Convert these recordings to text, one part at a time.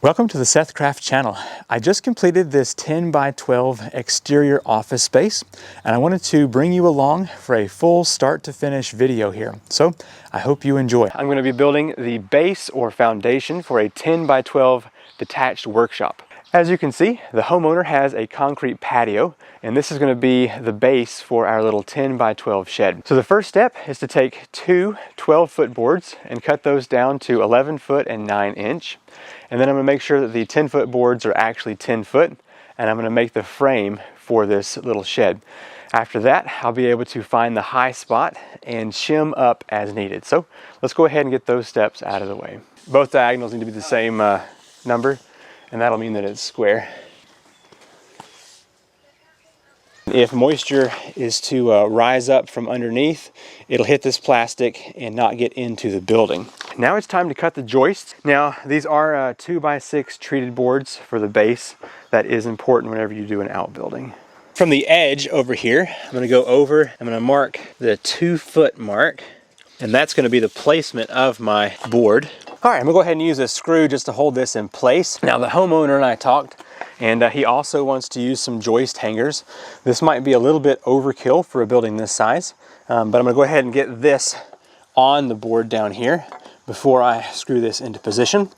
Welcome to the SethCraft channel. I just completed this 10 by 12 exterior office space, and I wanted to bring you along for a full start to finish video here. So I hope you enjoy. I'm going to be building the base or foundation for a 10 by 12 detached workshop. As you can see, the homeowner has a concrete patio, and this is going to be the base for our little 10 by 12 shed. So the first step is to take two 12-foot boards and cut those down to 11 foot and 9 inch. And then I'm going to make sure that the 10-foot boards are actually 10 foot, and I'm going to make the frame for this little shed. After that, I'll be able to find the high spot and shim up as needed. So let's go ahead and get those steps out of the way. Both diagonals need to be the same number, and that'll mean that it's square. If moisture is to rise up from underneath, it'll hit this plastic and not get into the building. Now it's time to cut the joists. Now these are 2x6 treated boards for the base. That is important whenever you do an outbuilding. From the edge over here, I'm going to go over, I'm going to mark the 2-foot mark, and that's going to be the placement of my board. All right, I'm going to go ahead and use a screw just to hold this in place. Now the homeowner and I talked, and he also wants to use some joist hangers. This might be a little bit overkill for a building this size, but I'm going to go ahead and get this on the board down here before I screw this into position.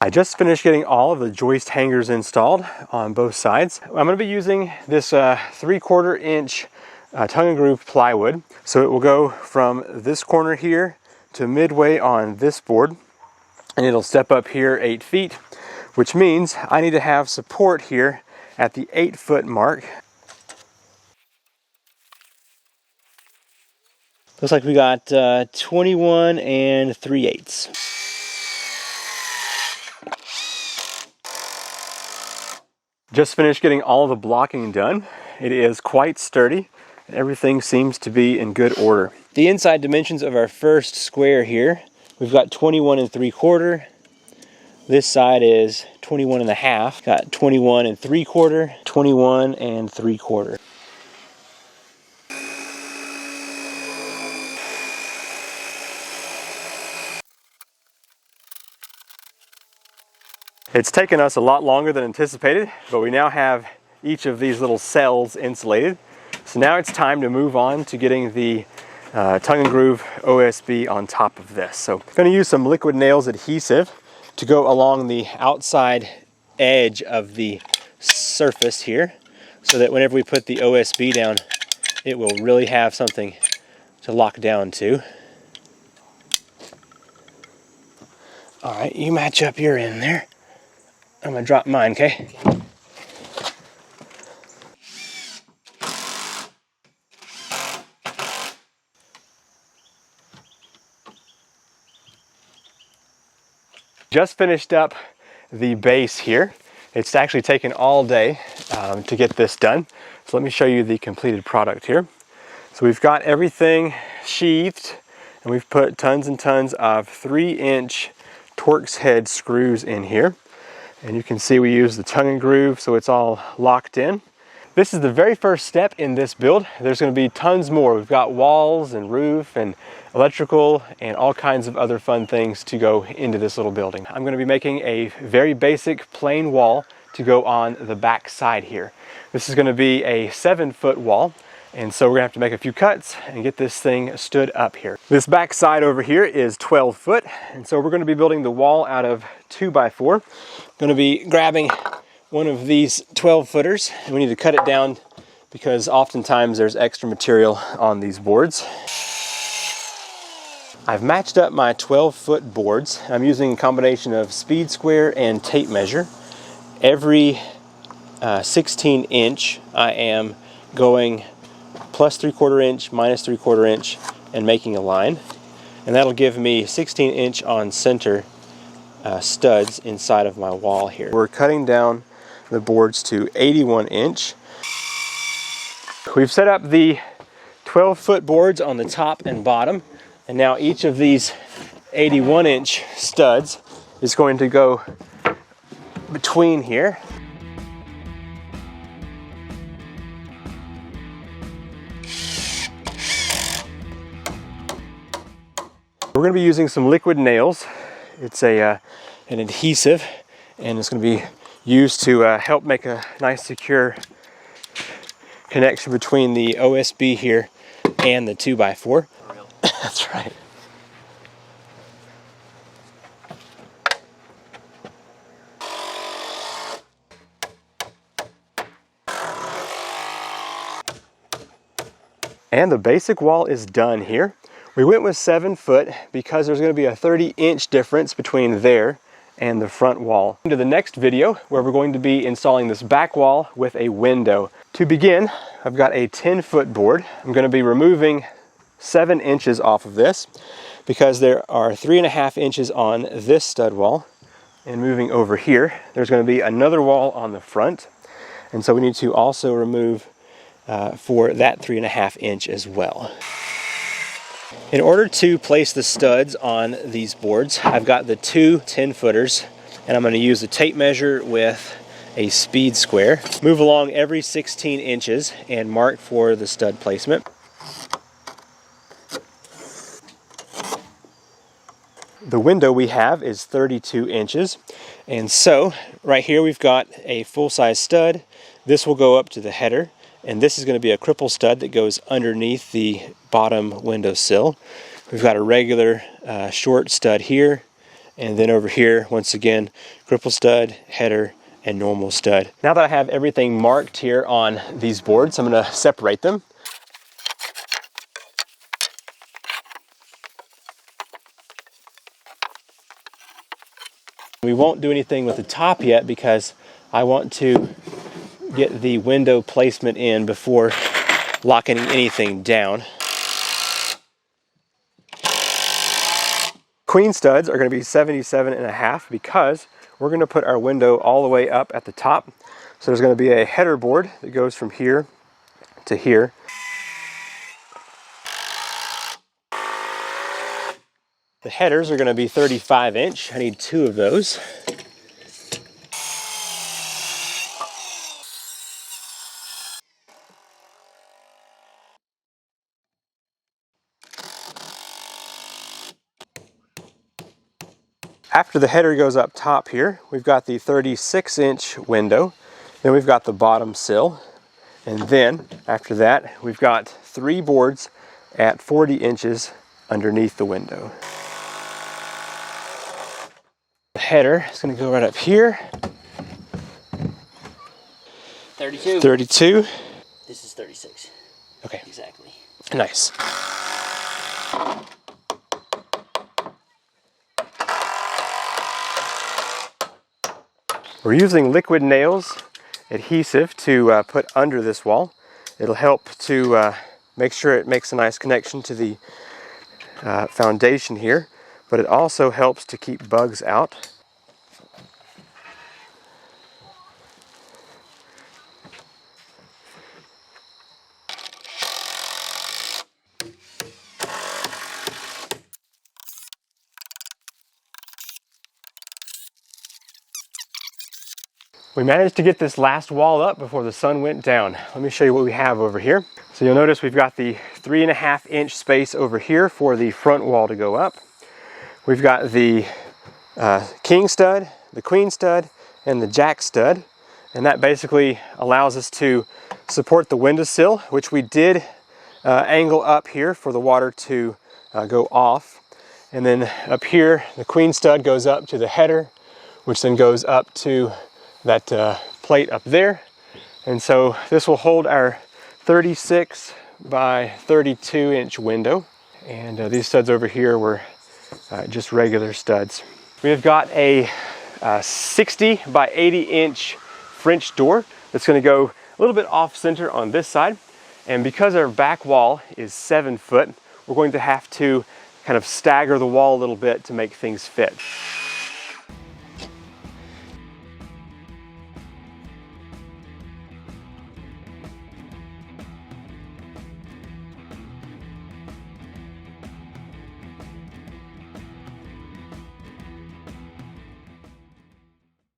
I just finished getting all of the joist hangers installed on both sides. I'm going to be using this 3/4 inch tongue and groove plywood. So it will go from this corner here to midway on this board, and it'll step up here 8 feet, which means I need to have support here at the 8-foot mark. Looks like we got 21 3/8. Just finished getting all of the blocking done. It is quite sturdy, and everything seems to be in good order. The inside dimensions of our first square here, we've got 21 3/4. This side is 21 1/2. Got 21 3/4, 21 3/4. It's taken us a lot longer than anticipated, but we now have each of these little cells insulated. So now it's time to move on to getting the tongue and groove OSB on top of this. So I'm going to use some liquid nails adhesive to go along the outside edge of the surface here, so that whenever we put the OSB down, it will really have something to lock down to. All right, you match up your end there. I'm gonna drop mine, okay? Just finished up the base here. It's actually taken all day to get this done. So let me show you the completed product here. So we've got everything sheathed, and we've put tons and tons of 3-inch Torx head screws in here. And you can see we use the tongue and groove, so it's all locked in. This is the very first step in this build. There's going to be tons more. We've got walls and roof and electrical and all kinds of other fun things to go into this little building. I'm going to be making a very basic plain wall to go on the back side here. This is going to be a 7-foot wall, and so we're going to have to make a few cuts and get this thing stood up here. This back side over here is 12 foot, and so we're going to be building the wall out of 2x4. Going to be grabbing one of these 12-footers, and we need to cut it down because oftentimes there's extra material on these boards. I've matched up my 12-foot boards. I'm using a combination of speed square and tape measure. Every 16 inch I am going plus 3/4 inch, minus 3/4 inch, and making a line. And that'll give me 16 inch on center studs inside of my wall here. We're cutting down the boards to 81 inch. We've set up the 12-foot boards on the top and bottom, and now each of these 81 inch studs is going to go between here. We're We're going to be using some liquid nails. It's an adhesive, and it's going to be used to help make a nice secure connection between the OSB here and the 2x4. That's right. And the basic wall is done here. We went with 7 foot because there's going to be a 30-inch difference between there and the front wall. To the next video where we're going to be installing this back wall with a window. To begin, I've got a 10-foot board. I'm going to be removing 7 inches off of this because there are 3.5 inches on this stud wall. And moving over here, there's going to be another wall on the front. And so we need to also remove for that 3.5 inch as well. In order to place the studs on these boards, I've got the 2 10-footers, and I'm going to use a tape measure with a speed square. Move along every 16 inches and mark for the stud placement. The window we have is 32 inches, and so right here we've got a full-size stud. This will go up to the header, and this is going to be a cripple stud that goes underneath the bottom window sill. We've got a regular short stud here, and then over here, once again, cripple stud, header, and normal stud. Now that I have everything marked here on these boards, I'm going to separate them. We won't do anything with the top yet because I want to get the window placement in before locking anything down. Queen studs are going to be 77.5 because we're going to put our window all the way up at the top. So there's going to be a header board that goes from here to here. The headers are going to be 35 inch. I need 2 of those. After the header goes up top here, we've got the 36-inch window, then we've got the bottom sill, and then after that we've got 3 boards at 40 inches underneath the window. The header is going to go right up here. 32. 32. This is 36. Okay. Exactly. Nice. We're using liquid nails adhesive to put under this wall. It'll help to make sure it makes a nice connection to the foundation here, but it also helps to keep bugs out. We managed to get this last wall up before the sun went down. Let me show you what we have over here. So you'll notice we've got the 3.5 inch space over here for the front wall to go up. We've got the king stud, the queen stud, and the jack stud. And that basically allows us to support the windowsill, which we did angle up here for the water to go off. And then up here, the queen stud goes up to the header, which then goes up to that plate up there. And so this will hold our 36 by 32 inch window. And these studs over here were just regular studs. We have got a 60 by 80 inch French door that's going to go a little bit off center on this side. And because our back wall is 7 foot, we're going to have to kind of stagger the wall a little bit to make things fit.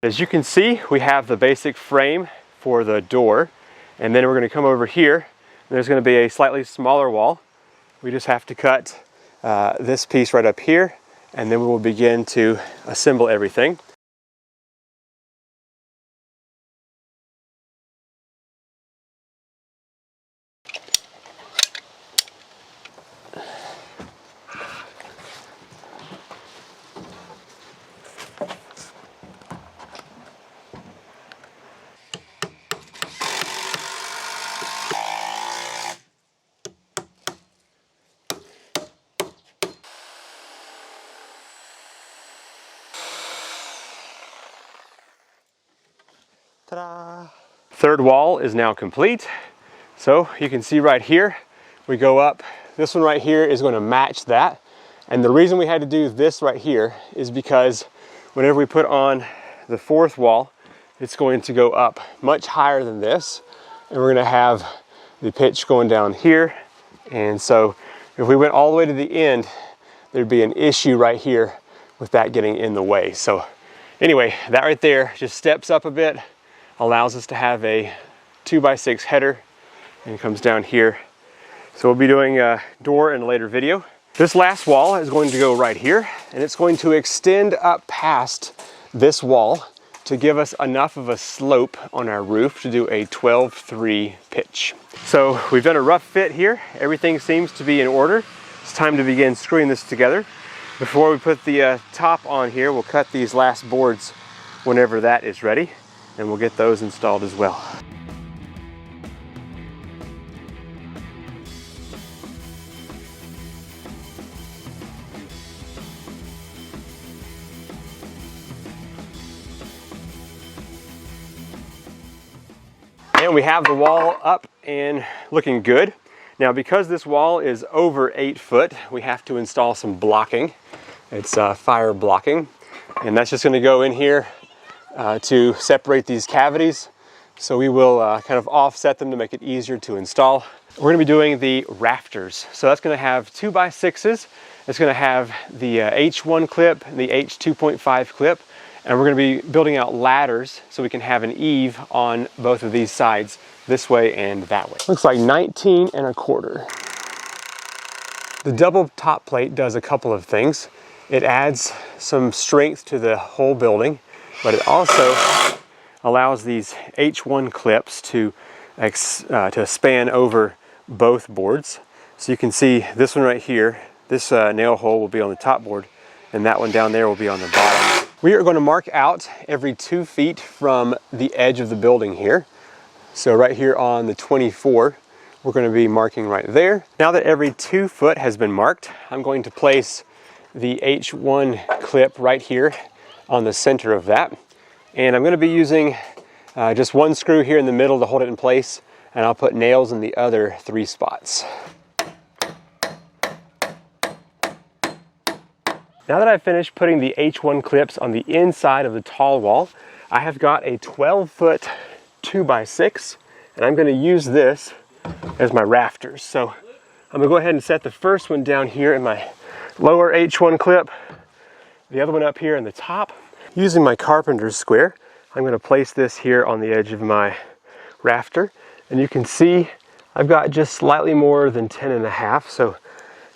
As you can see, we have the basic frame for the door, and then we're going to come over here, and there's going to be a slightly smaller wall. We just have to cut this piece right up here, and then we will begin to assemble everything. Ta-da! Third wall is now complete. So you can see right here, we go up. This one right here is going to match that. And the reason we had to do this right here is because whenever we put on the fourth wall, it's going to go up much higher than this. And we're going to have the pitch going down here. And so if we went all the way to the end, there'd be an issue right here with that getting in the way. So anyway, that right there just steps up a bit, allows us to have a 2x6 header, and it comes down here. So we'll be doing a door in a later video. This last wall is going to go right here, and it's going to extend up past this wall to give us enough of a slope on our roof to do a 12-3 pitch. So we've done a rough fit here. Everything seems to be in order. It's time to begin screwing this together. Before we put the top on here, we'll cut these last boards whenever that is ready, and we'll get those installed as well. And we have the wall up and looking good. Now, because this wall is over 8 foot, we have to install some blocking. It's fire blocking, and that's just going to go in here to separate these cavities. So we will kind of offset them to make it easier to install. We're going to be doing the rafters. So that's going to have 2x6s. It's going to have the H1 clip and the H2.5 clip. And we're going to be building out ladders so we can have an eave on both of these sides, this way and that way. Looks like 19 1/4. The double top plate does a couple of things. It adds some strength to the whole building, but it also allows these H1 clips to span over both boards. So you can see this one right here, this nail hole will be on the top board, and that one down there will be on the bottom. We are going to mark out every 2 feet from the edge of the building here. So right here on the 24, we're going to be marking right there. Now that every 2 foot has been marked, I'm going to place the H1 clip right here on the center of that. And I'm going to be using just one screw here in the middle to hold it in place, and I'll put nails in the other 3 spots. Now that I've finished putting the H1 clips on the inside of the tall wall, I have got a 12-foot 2x6, and I'm going to use this as my rafters. So I'm going to go ahead and set the first one down here in my lower H1 clip, the other one up here in the top. Using my carpenter's square, I'm going to place this here on the edge of my rafter, and you can see I've got just slightly more than 10 1/2, so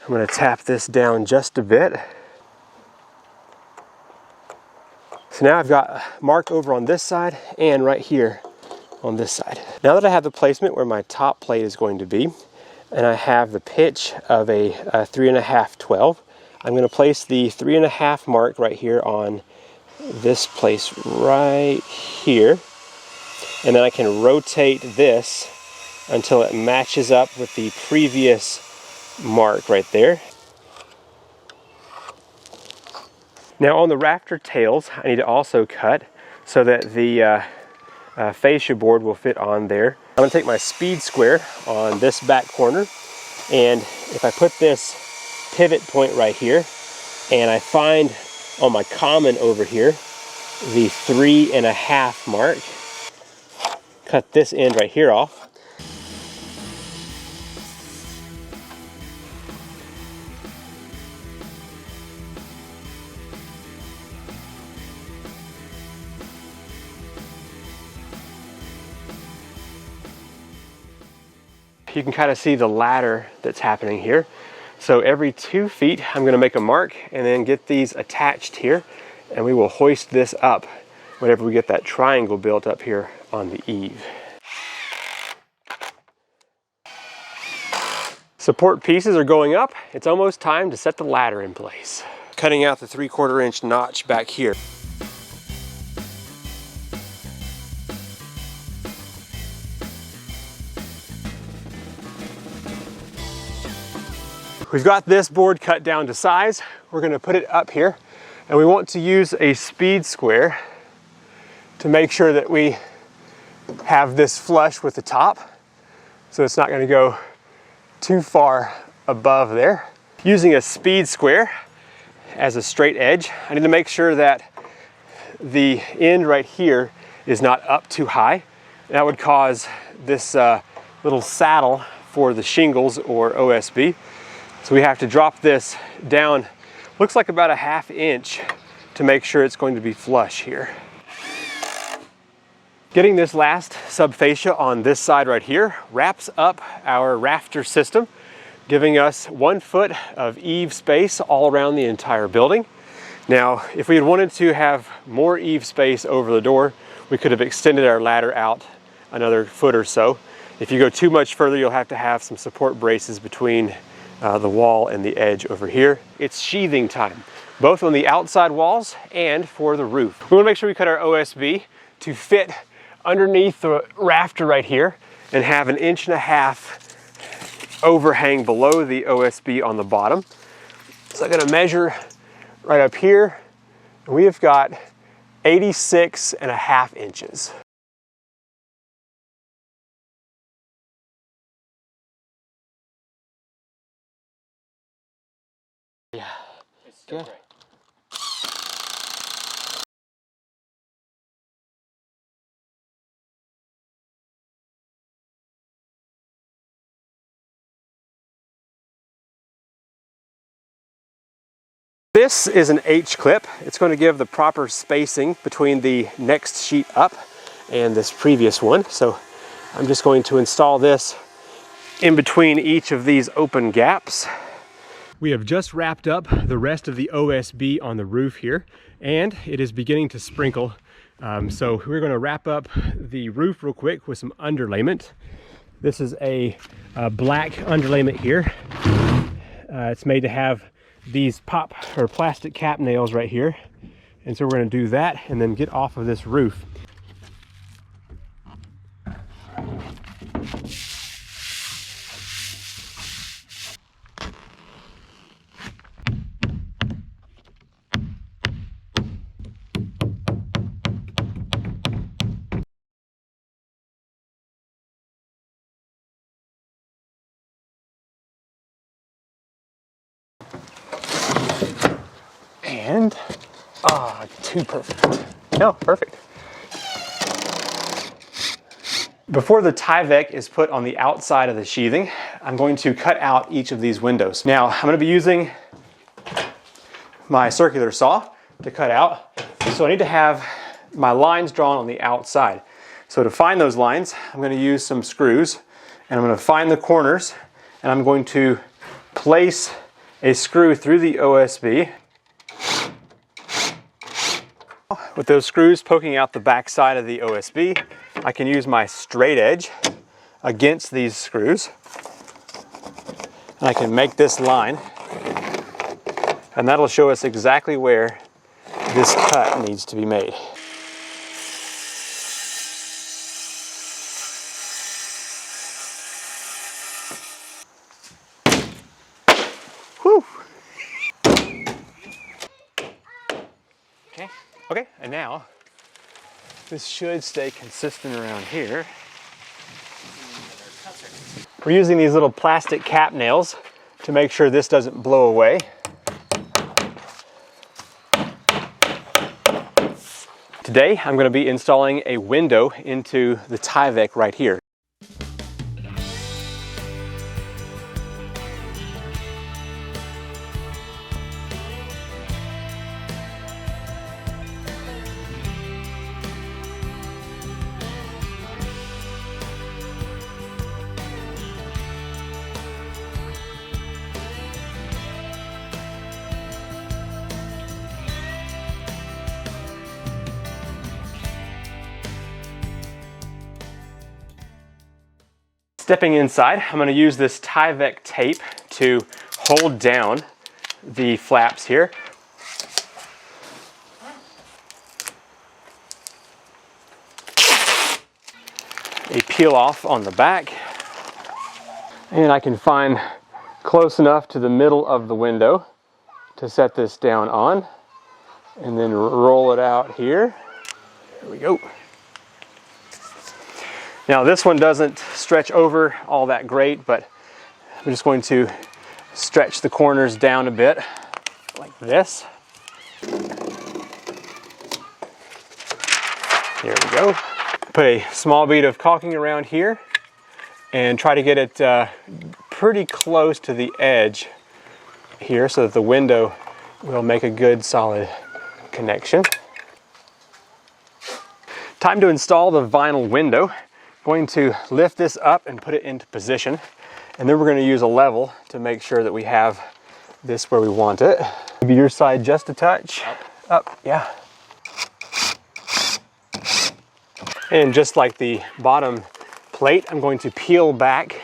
I'm going to tap this down just a bit. So now I've got mark over on this side and right here on this side. Now that I have the placement where my top plate is going to be, and I have the pitch of a 3 1/2 12, I'm going to place the 3 1/2 mark right here on this place right here, and then I can rotate this until it matches up with the previous mark right there. Now on the rafter tails, I need to also cut so that the fascia board will fit on there. I'm going to take my speed square on this back corner, and if I put this pivot point right here, and I find on my common over here the 3 1/2 mark, cut this end right here off. You can kind of see the ladder that's happening here. So every 2 feet, I'm going to make a mark and then get these attached here, and we will hoist this up whenever we get that triangle built up here on the eave. Support pieces are going up. It's almost time to set the ladder in place. Cutting out the 3/4 inch notch back here. We've got this board cut down to size. We're going to put it up here, and we want to use a speed square to make sure that we have this flush with the top, so it's not going to go too far above there. Using a speed square as a straight edge, I need to make sure that the end right here is not up too high. That would cause this little saddle for the shingles or OSB. So we have to drop this down, looks like about a 1/2 inch, to make sure it's going to be flush here. Getting this last subfascia on this side right here wraps up our rafter system, giving us 1 foot of eave space all around the entire building. Now, if we had wanted to have more eave space over the door, we could have extended our ladder out another foot or so. If you go too much further, you'll have to have some support braces between the wall and the edge over here. It's sheathing time, both on the outside walls and for the roof. We want to make sure we cut our OSB to fit underneath the rafter right here and have 1.5 inch overhang below the OSB on the bottom. So I'm going to measure right up here, and we have got 86.5 inches. Yeah. It's still Good. right. This is an H clip. It's going to give the proper spacing between the next sheet up and this previous one. So I'm just going to install this in between each of these open gaps. We have just wrapped up the rest of the OSB on the roof here, and it is beginning to sprinkle. So we're going to wrap up the roof real quick with some underlayment. This is a black underlayment here. It's made to have these pop or plastic cap nails right here. And so we're going to do that and then get off of this roof. And, too perfect. No, perfect. Before the Tyvek is put on the outside of the sheathing, I'm going to cut out each of these windows. Now, I'm going to be using my circular saw to cut out. So I need to have my lines drawn on the outside. So to find those lines, I'm going to use some screws, and I'm going to find the corners, and I'm going to place a screw through the OSB. With those screws poking out the back side of the OSB, I can use my straight edge against these screws, and I can make this line, and that'll show us exactly where this cut needs to be made. Whew. Okay, and now this should stay consistent around here. We're using these little plastic cap nails to make sure this doesn't blow away. Today, I'm going to be installing a window into the Tyvek right here. Stepping inside, I'm going to use this Tyvek tape to hold down the flaps here. They peel off on the back, and I can find close enough to the middle of the window to set this down on, and then roll it out here. There we go. Now this one doesn't stretch over all that great, but I'm just going to stretch the corners down a bit like this. There we go. Put a small bead of caulking around here and try to get it pretty close to the edge here so that the window will make a good solid connection. Time to install the vinyl window. Going to lift this up and put it into position, and then we're going to use a level to make sure that we have this where we want it. Maybe your side just a touch. Up, yeah. And just like the bottom plate, I'm going to peel back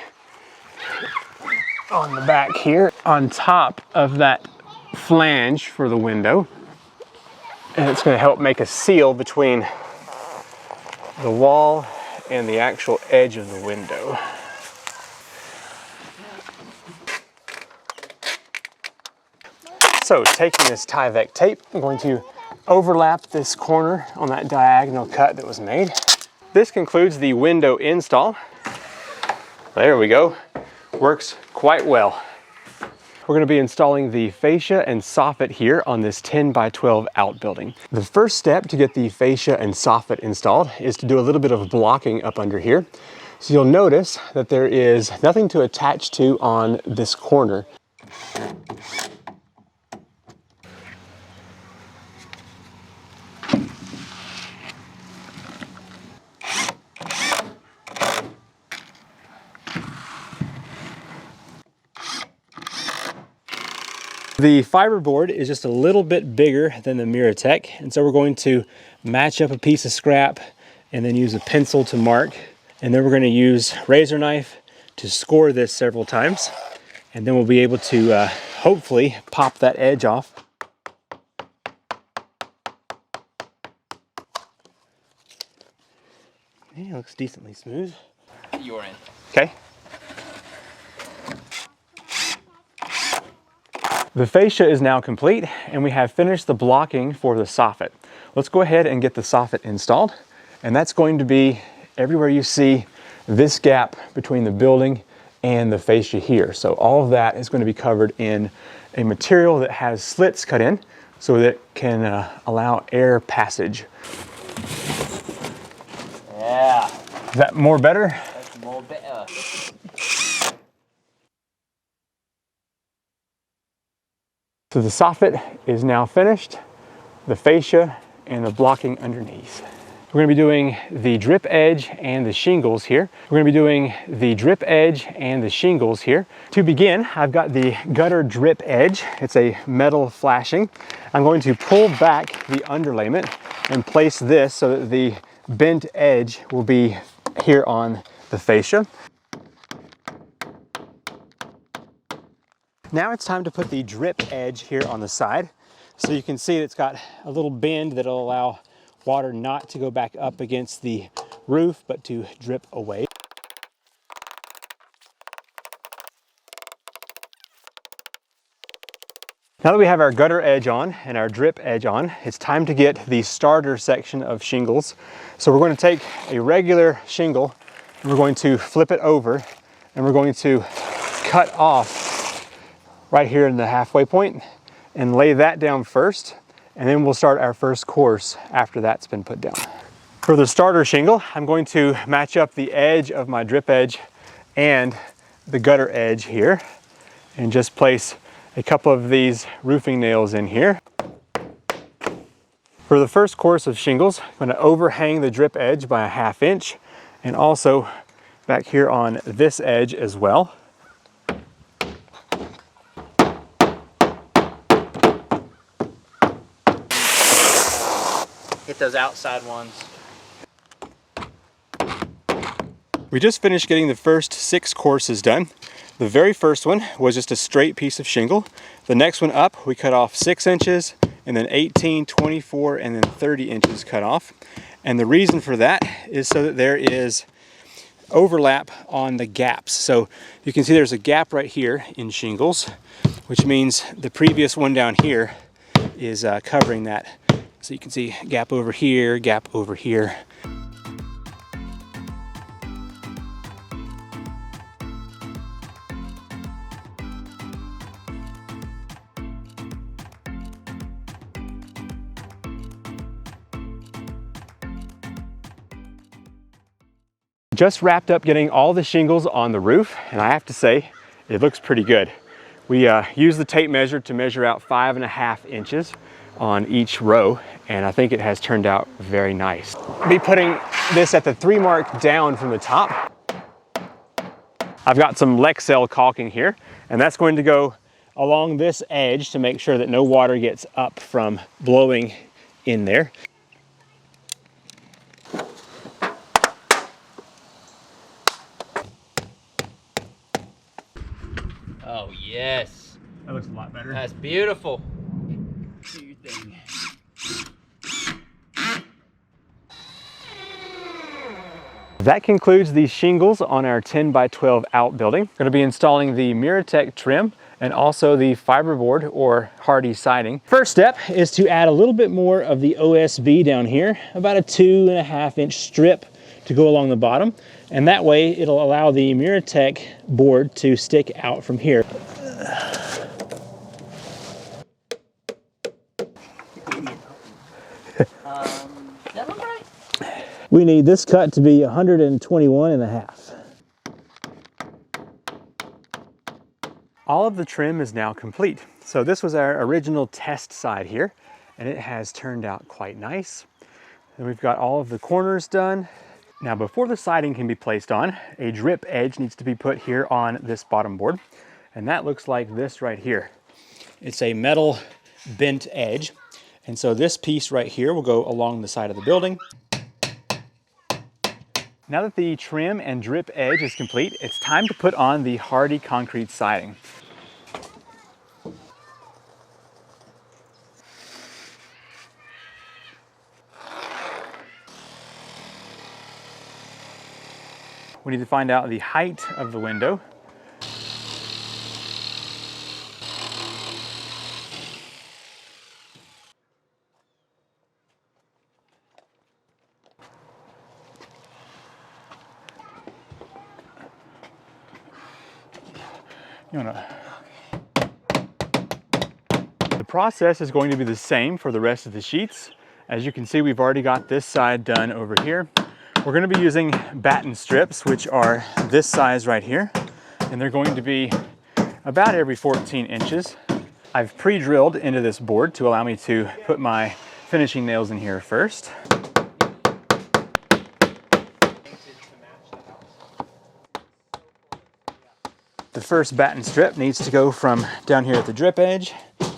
on the back here on top of that flange for the window. And it's going to help make a seal between the wall and the actual edge of the window. So taking this Tyvek tape, I'm going to overlap this corner on that diagonal cut that was made. This concludes the window install. There we go. Works quite well. We're going to be installing the fascia and soffit here on this 10 by 12 outbuilding. The first step to get the fascia and soffit installed is to do a little bit of blocking up under here. So you'll notice that there is nothing to attach to on this corner. The fiberboard is just a little bit bigger than the Miratec, and so we're going to match up a piece of scrap and then use a pencil to mark, and then we're going to use razor knife to score this several times, and then we'll be able to hopefully pop that edge off. Yeah, it looks decently smooth. You're in. Okay. The fascia is now complete, and we have finished the blocking for the soffit. Let's go ahead and get the soffit installed, and that's going to be everywhere you see this gap between the building and the fascia here. So all of that is going to be covered in a material that has slits cut in so that it can allow air passage. Yeah. Is that more better? That's more better. So the soffit is now finished, the fascia and the blocking underneath. We're going to be doing the drip edge and the shingles here. We're going to be doing the drip edge and the shingles here. To begin, I've got the gutter drip edge. It's a metal flashing. I'm going to pull back the underlayment and place this so that the bent edge will be here on the fascia. Now it's time to put the drip edge here on the side. So you can see it's got a little bend that'll allow water not to go back up against the roof, but to drip away. Now that we have our gutter edge on and our drip edge on, it's time to get the starter section of shingles. So we're going to take a regular shingle and we're going to flip it over and we're going to cut off right here in the halfway point and lay that down first, and then we'll start our first course after that's been put down. For the starter shingle, I'm going to match up the edge of my drip edge and the gutter edge here and just place a couple of these roofing nails in here. For the first course of shingles, I'm going to overhang the drip edge by a 1/2 inch and also back here on this edge as well. Hit those outside ones. We just finished getting the first 6 courses done. The very first one was just a straight piece of shingle. The next one up, we cut off 6 inches, and then 18, 24, and then 30 inches cut off. And the reason for that is so that there is overlap on the gaps. So you can see there's a gap right here in shingles, which means the previous one down here is covering that. So you can see gap over here, gap over here. Just wrapped up getting all the shingles on the roof, and I have to say, it looks pretty good. We used the tape measure to measure out 5.5 inches on each row, and I think it has turned out very nice. I'll be putting this at the 3 mark down from the top. I've got some Lexel caulking here, and that's going to go along this edge to make sure that no water gets up from blowing in there. Oh, yes. That looks a lot better. That's beautiful. That concludes the shingles on our 10 by 12 outbuilding. I'm going to be installing the Miratech trim and also the fiberboard or hardy siding. First step is to add a little bit more of the OSB down here, about a 2.5 inch strip to go along the bottom. And that way it'll allow the Miratech board to stick out from here. That look right? We need this cut to be 121.5. All of the trim is now complete. So this was our original test side here, and it has turned out quite nice. And we've got all of the corners done. Now before the siding can be placed on, a drip edge needs to be put here on this bottom board. And that looks like this right here. It's a metal bent edge. And so this piece right here will go along the side of the building. Now that the trim and drip edge is complete, it's time to put on the hardy concrete siding. We need to find out the height of the window. The process is going to be the same for the rest of the sheets. As you can see, we've already got this side done over here. We're going to be using batten strips, which are this size right here, and they're going to be about every 14 inches. I've pre-drilled into this board to allow me to put my finishing nails in here first. The first batten strip needs to go from down here at the drip edge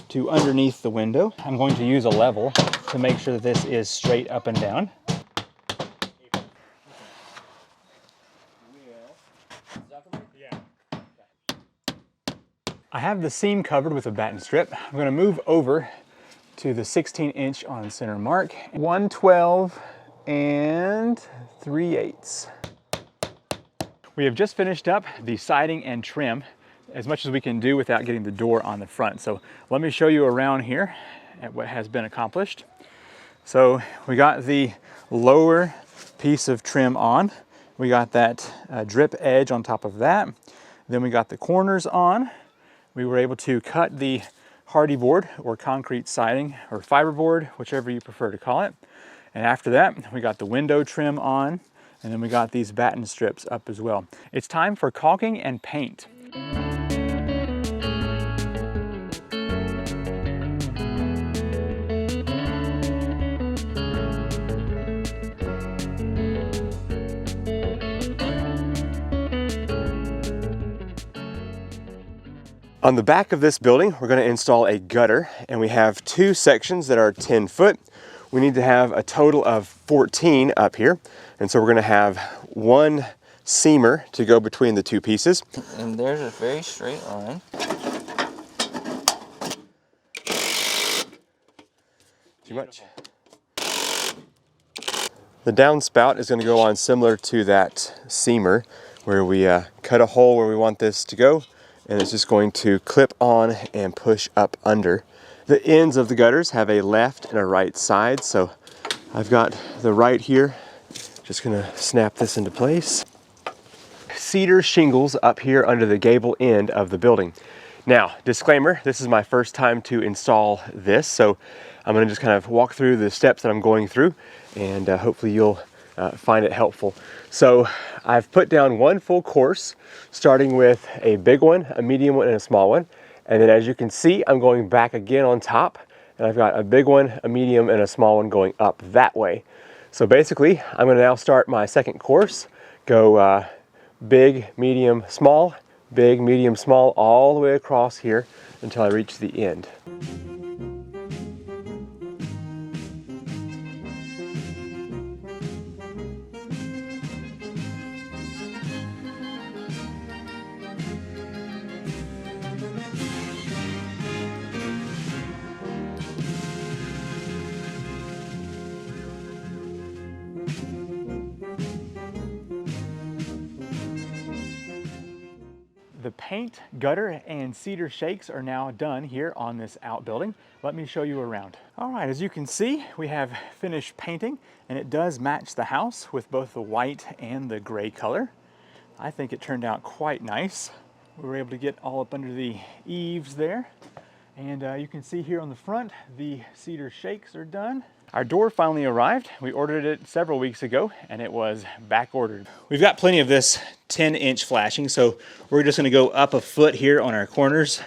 to underneath the window. I'm going to use a level to make sure that this is straight up and down. I have the seam covered with a batten strip. I'm going to move over to the 16-inch on center mark. 112 and 3/8. We have just finished up the siding and trim as much as we can do without getting the door on the front. So let me show you around here at what has been accomplished. So we got the lower piece of trim on. We got that drip edge on top of that. Then we got the corners on. We were able to cut the hardy board or concrete siding or fiberboard, whichever you prefer to call it. And after that, we got the window trim on, and then we got these batten strips up as well. It's time for caulking and paint. On the back of this building, we're going to install a gutter, and we have 2 sections that are 10 foot. We need to have a total of 14 up here, and so we're going to have 1 seamer to go between the two pieces. And there's a very straight line. Too much. The downspout is going to go on similar to that seamer, where we cut a hole where we want this to go, and it's just going to clip on and push up under. The ends of the gutters have a left and a right side, so I've got the right here. Just going to snap this into place. Cedar shingles up here under the gable end of the building. Now, disclaimer, this is my first time to install this, so I'm going to just kind of walk through the steps that I'm going through, and hopefully you'll find it helpful. So I've put down one full course, starting with a big one, a medium one, and a small one. And then as you can see, I'm going back again on top, and I've got a big one, a medium, and a small one going up that way. So basically, I'm going to now start my second course, go big, medium, small, big, medium, small, all the way across here until I reach the end. The paint, gutter, and cedar shakes are now done here on this outbuilding. Let me show you around. All right, as you can see, we have finished painting, and it does match the house with both the white and the gray color. I think it turned out quite nice. We were able to get all up under the eaves there. And you can see here on the front, the cedar shakes are done. Our door finally arrived. We ordered it several weeks ago, and it was back ordered. We've got plenty of this 10-inch flashing, so we're just gonna go up a foot here on our corners.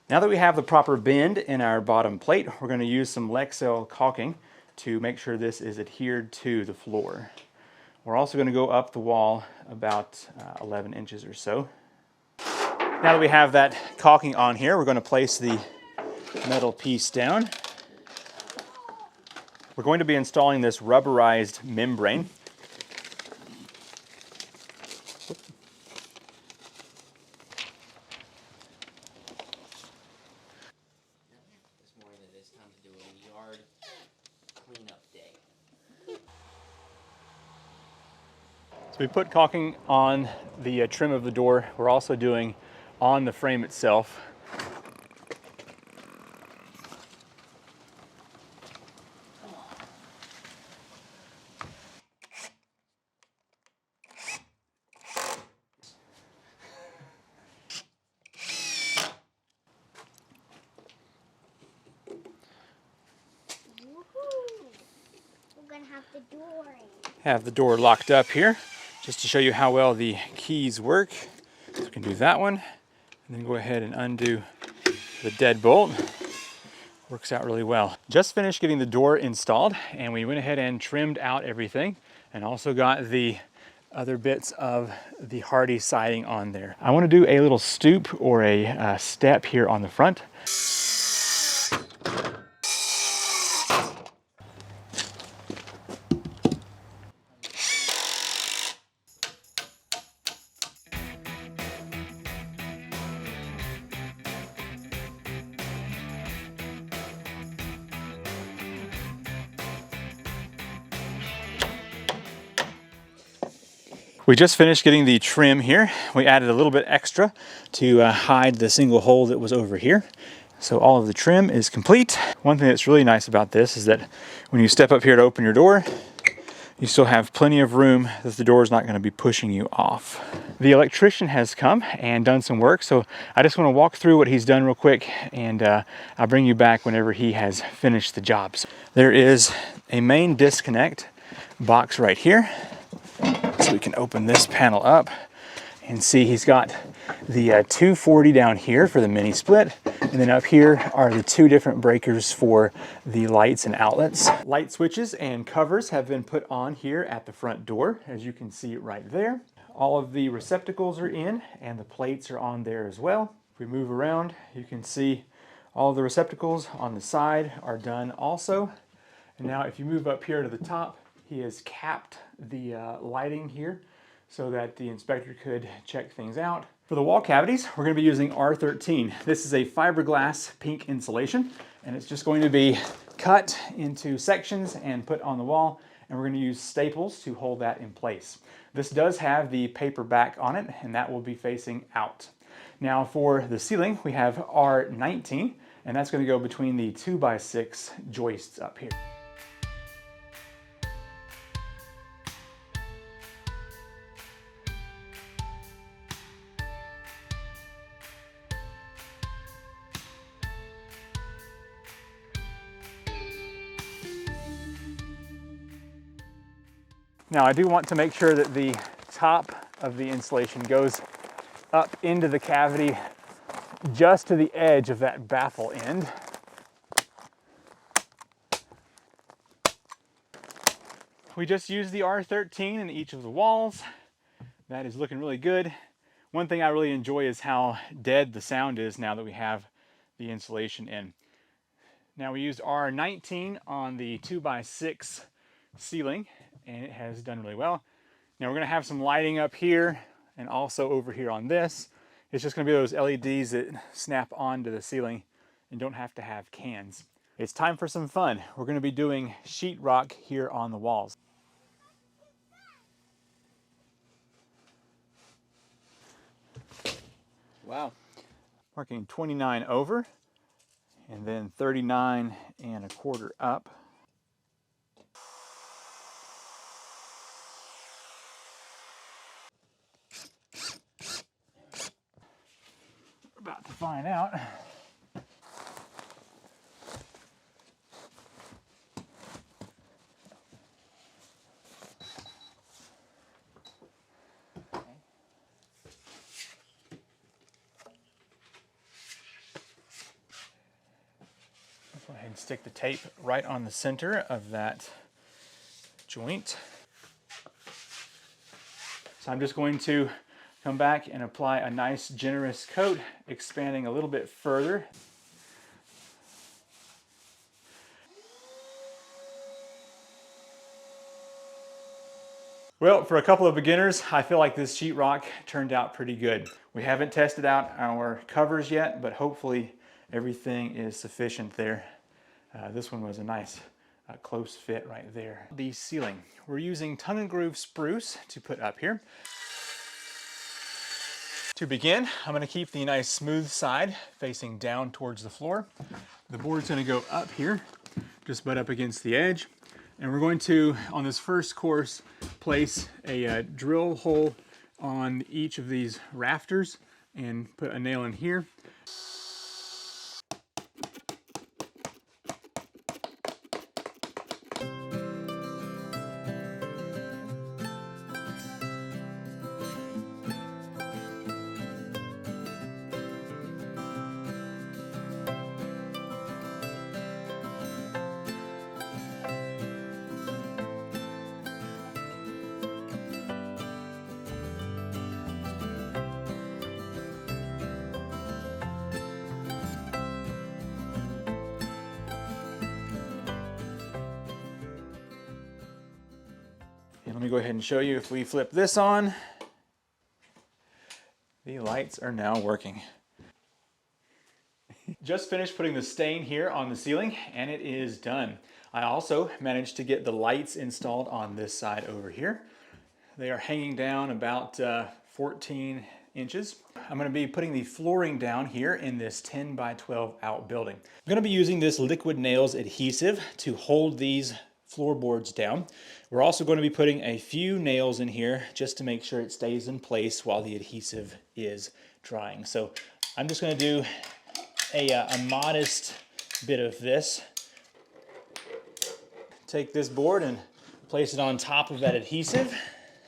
Now that we have the proper bend in our bottom plate, we're gonna use some Lexel caulking to make sure this is adhered to the floor. We're also gonna go up the wall about 11 inches or so. Now that we have that caulking on here, we're gonna place the metal piece down. We're going to be installing this rubberized membrane. This morning it is time to do a yard cleanup day. So we put caulking on the trim of the door. We're also doing on the frame itself. Have the door locked up here just to show you how well the keys work. So we can do that one and then go ahead and undo the deadbolt. Works out really well. Just finished getting the door installed, and we went ahead and trimmed out everything and also got the other bits of the hardy siding on there. I want to do a little stoop or a step here on the front. We just finished getting the trim here. We added a little bit extra to hide the single hole that was over here. So all of the trim is complete. One thing that's really nice about this is that when you step up here to open your door, you still have plenty of room that the door is not going to be pushing you off. The electrician has come and done some work, so I just want to walk through what he's done real quick, and I'll bring you back whenever he has finished the jobs. There is a main disconnect box right here. So we can open this panel up and see he's got the 240 down here for the mini split, and then up here are the two different breakers for the lights and outlets. Light switches and covers have been put on here at the front door, as you can see right there. All of the receptacles are in, and the plates are on there as well. If we move around, you can see all of the receptacles on the side are done also. And now if you move up here to the top, he has capped the lighting here so that the inspector could check things out. For the wall cavities, we're going to be using R13. This is a fiberglass pink insulation, and it's just going to be cut into sections and put on the wall, and we're going to use staples to hold that in place. This does have the paper back on it, and that will be facing out. Now for the ceiling, we have R19, and that's going to go between the 2x6 joists up here. Now I do want to make sure that the top of the insulation goes up into the cavity just to the edge of that baffle end. We just used the R13 in each of the walls. That is looking really good. One thing I really enjoy is how dead the sound is now that we have the insulation in. Now we used R19 on the 2x6 ceiling, and it has done really well. Now we're going to have some lighting up here and also over here on this. It's just going to be those LEDs that snap onto the ceiling and don't have to have cans. It's time for some fun. We're going to be doing sheetrock here on the walls. Wow. Marking 29 over and then 39 1/4 up. We're about to find out. Go ahead and stick the tape right on the center of that joint. So I'm just going to come back and apply a nice generous coat, expanding a little bit further. Well, for a couple of beginners, I feel like this sheetrock turned out pretty good. We haven't tested out our covers yet, but hopefully everything is sufficient there. This one was a nice close fit right there. The ceiling. We're using tongue and groove spruce to put up here. To begin, I'm going to keep the nice smooth side facing down towards the floor. The board's going to go up here, just butt up against the edge. And we're going to, on this first course, place a drill hole on each of these rafters and put a nail in here. And let me go ahead and show you, if we flip this on, the lights are now working. Just finished putting the stain here on the ceiling, and it is done. I also managed to get the lights installed on this side over here. They are hanging down about 14 inches. I'm going to be putting the flooring down here in this 10 by 12 outbuilding. I'm going to be using this liquid nails adhesive to hold these floorboards down. We're also going to be putting a few nails in here just to make sure it stays in place while the adhesive is drying. So I'm just going to do a modest bit of this. Take this board and place it on top of that adhesive.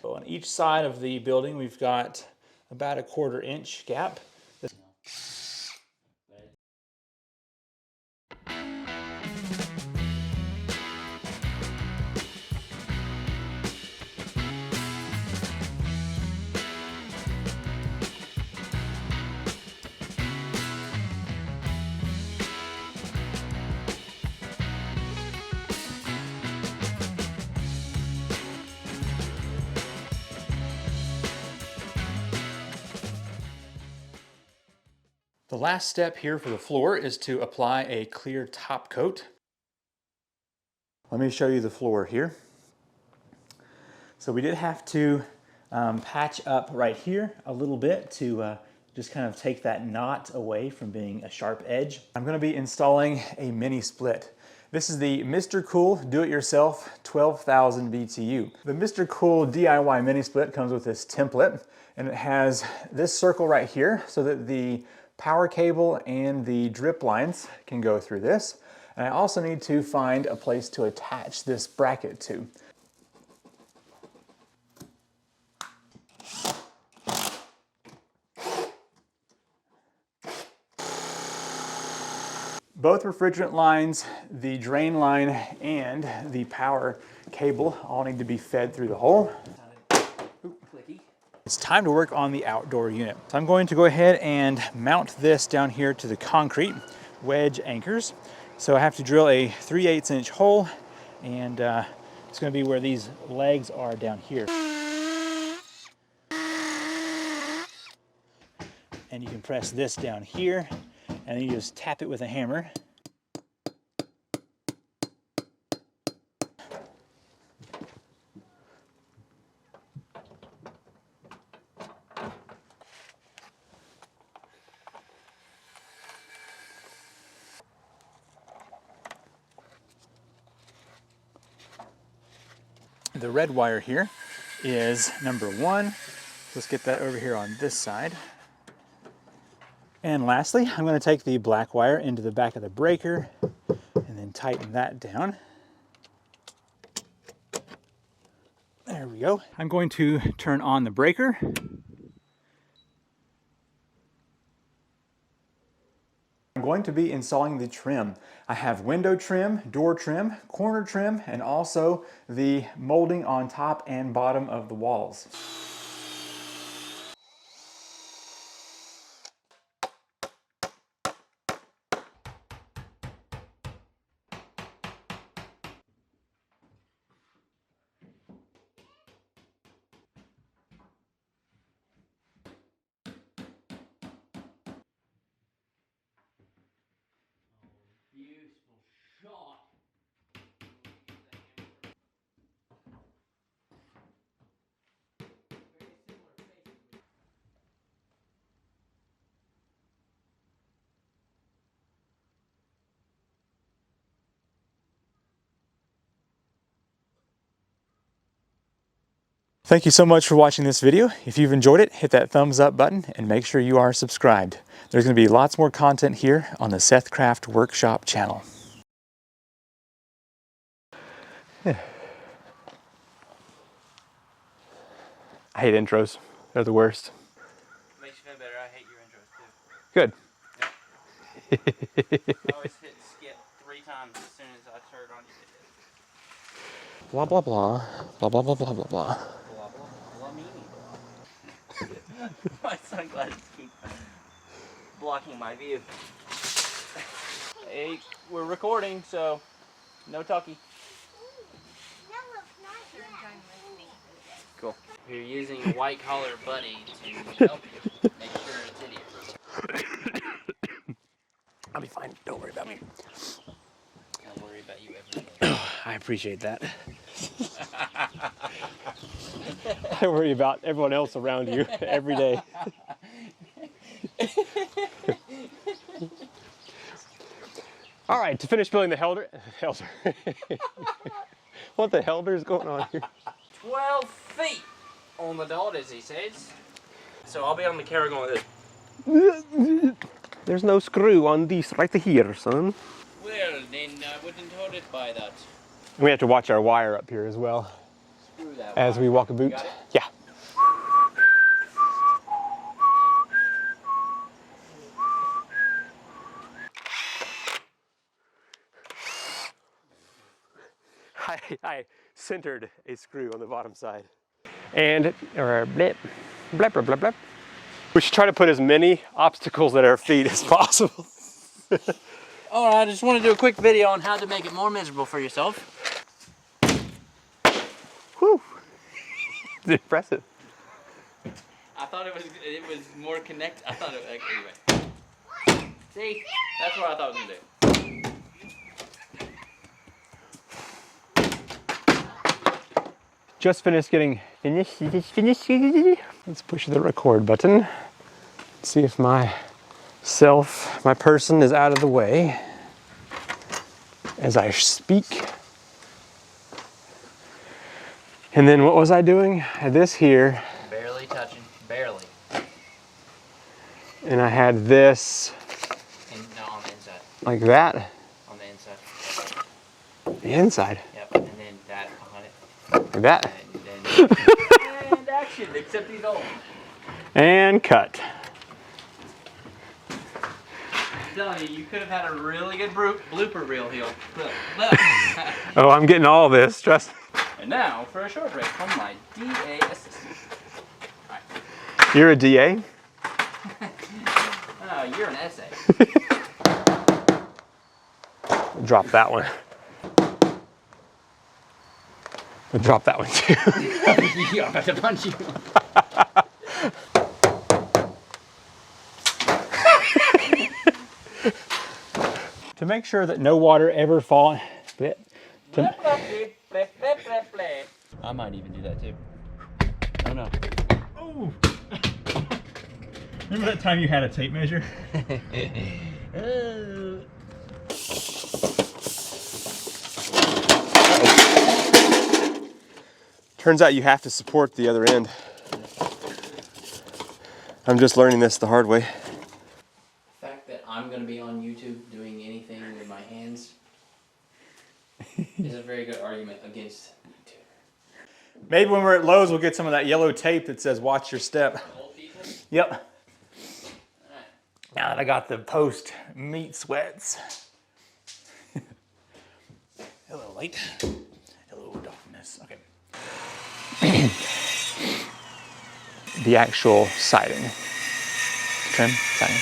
So on each side of the building, we've got about a 1/4 inch gap. The last step here for the floor is to apply a clear top coat. Let me show you the floor here. So we did have to patch up right here a little bit to just kind of take that knot away from being a sharp edge. I'm going to be installing a mini split. This is the Mr. Cool Do-It-Yourself 12,000 BTU. The Mr. Cool DIY mini split comes with this template, and it has this circle right here so that the power cable and the drip lines can go through this. And I also need to find a place to attach this bracket to. Both refrigerant lines, the drain line, and the power cable all need to be fed through the hole. It's time to work on the outdoor unit. So I'm going to go ahead and mount this down here to the concrete wedge anchors. So I have to drill a 3/8 inch hole, and it's going to be where these legs are down here. And you can press this down here, and then you just tap it with a hammer. The red wire here is number 1. Let's get that over here on this side. And lastly, I'm going to take the black wire into the back of the breaker and then tighten that down. There we go. I'm going to turn on the breaker. I'm going to be installing the trim. I have window trim, door trim, corner trim, and also the molding on top and bottom of the walls. Beautiful shot. Thank you so much for watching this video. If you've enjoyed it, hit that thumbs up button and make sure you are subscribed. There's going to be lots more content here on the SethCraft Workshop channel. Yeah. I hate intros. They're the worst. Makes you feel better. I hate your intros too. Good. I always hit skip 3 times as soon as I turn on your video. Blah, blah, blah. Blah, blah, blah, blah, blah, blah. Blah, blah, blah, meanie, blah. My sunglasses keep blocking my view. Hey, we're recording, so no talkie. Cool. You're using a white collar buddy to help you make sure it's idiot. I'll be fine. Don't worry about me. I'll worry about you every day. I appreciate that. I worry about everyone else around you every day. All right, to finish building the helder. What the helder is going on here? 12 feet on the dot, as he says. So I'll be on the camera going like this. There's no screw on this right here, son. Well, then I wouldn't hold it by that. We have to watch our wire up here as well Screw that as we walk a boot. Got it? Yeah. I centered a screw on the bottom side. And, or blip, blip, blip, blip, blip. We should try to put as many obstacles at our feet as possible. Alright, I just want to do a quick video on how to make it more miserable for yourself. Whew. It's impressive. I thought it was more connected. I thought it anyway. See? That's what I thought I was gonna do. Just finished getting finished. Let's push the record button. See if my person is out of the way as I speak. And then what was I doing? I had this here. Barely touching. Barely. And I had this No, on the inside. like that. On the inside. The inside. Yep. And then that on it. Like that. And then and action. Except he's old. And cut. I'm telling you, you could have had a really good blooper reel here. Oh, I'm getting all this. Trust me. And now for a short break from my DA assistant. All right. You're a DA? Oh, you're an essay. Drop that one. Drop that one too. I'm about to punch you. To make sure that no water ever falls. I might even do that too. Oh no. Oh! Remember that time you had a tape measure? Turns out you have to support the other end. I'm just learning this the hard way. The fact that I'm going to be on YouTube doing anything with my hands is a very good argument against YouTube. Maybe when we're at Lowe's, we'll get some of that yellow tape that says "Watch your step." Old pieces? Yep. Alright. Now that I got the post meat sweats. Hello, light. Hello, darkness. Okay. The actual siding. Trim, siding.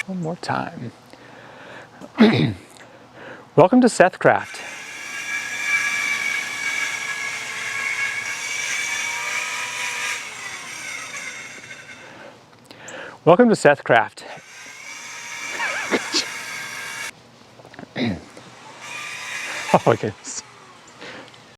One more time. Welcome to SethCraft. Welcome to SethCraft. Oh, okay.